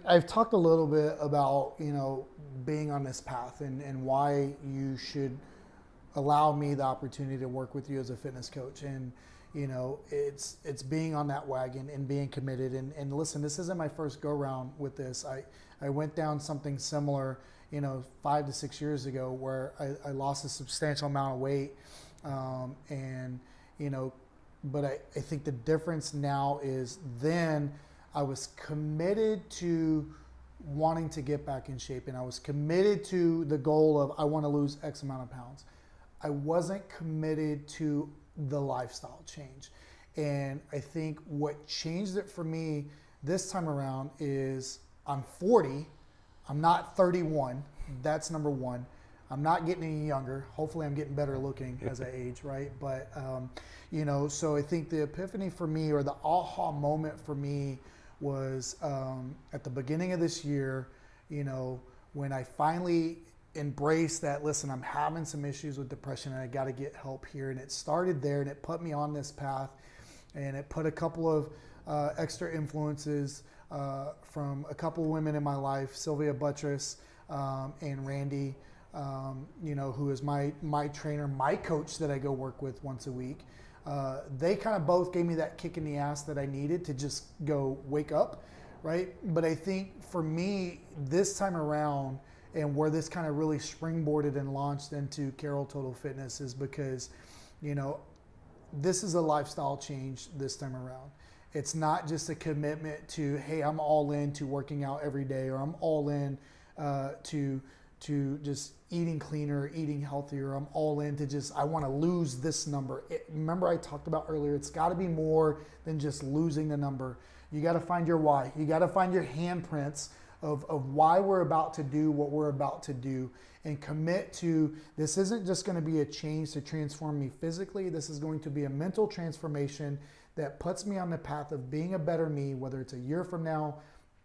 I've talked a little bit about, being on this path and why you should allow me the opportunity to work with you as a fitness coach. And, it's being on that wagon and being committed. And listen, this isn't my first go round with this. I went down something similar, 5 to 6 years ago where I lost a substantial amount of weight. And, but I think the difference now is then I was committed to wanting to get back in shape, and I was committed to the goal of I want to lose X amount of pounds. I wasn't committed to the lifestyle change. And I think what changed it for me this time around is I'm 40, I'm not 31. That's number one. I'm not getting any younger. Hopefully I'm getting better looking as I age, right? But, so I think the epiphany for me, or the aha moment for me, was at the beginning of this year, when I finally embraced that, listen, I'm having some issues with depression and I got to get help here. And it started there, and it put me on this path, and it put a couple of extra influences from a couple of women in my life, Sylvia Buttress and Randy, who is my trainer, my coach that I go work with once a week. They kind of both gave me that kick in the ass that I needed to just go wake up, right? But I think for me, this time around, and where this kind of really springboarded and launched into Carroll Total Fitness, is because, this is a lifestyle change this time around. It's not just a commitment to, hey, I'm all in to working out every day, or I'm all in to just eating cleaner, eating healthier. I'm all in to just, I want to lose this number. Remember I talked about earlier, it's got to be more than just losing the number. You got to find your why. You got to find your handprints of why we're about to do what we're about to do, and commit to, this isn't just going to be a change to transform me physically. This is going to be a mental transformation that puts me on the path of being a better me, whether it's a year from now,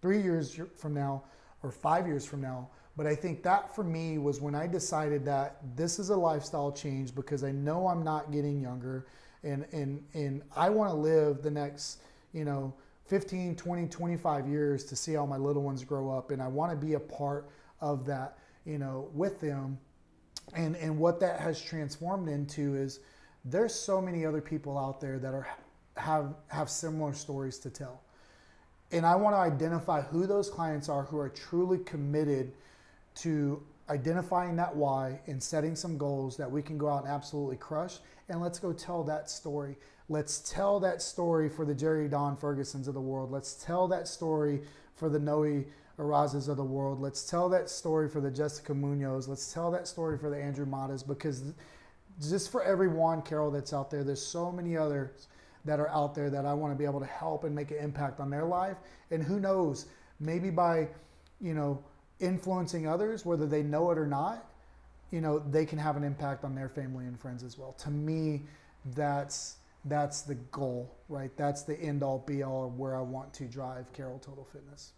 3 years from now, or 5 years from now. But I think that for me was when I decided that this is a lifestyle change, because I know I'm not getting younger, and I want to live the next, 15, 20, 25 years to see how my little ones grow up. And I want to be a part of that, with them. And what that has transformed into is there's so many other people out there that have similar stories to tell. And I want to identify who those clients are who are truly committed to identifying that why and setting some goals that we can go out and absolutely crush. And let's go tell that story. Let's tell that story for the Jerry Don Fergusons of the world. Let's tell that story for the Noe Arazas of the world. Let's tell that story for the Jessica Munoz. Let's tell that story for the Andrew Matas, because just for every Juan Carroll that's out there, there's so many others that are out there that I want to be able to help and make an impact on their life. And who knows, maybe by, influencing others, whether they know it or not, they can have an impact on their family and friends as well. To me, that's the goal, right? That's the end all be all of where I want to drive Carroll Total Fitness.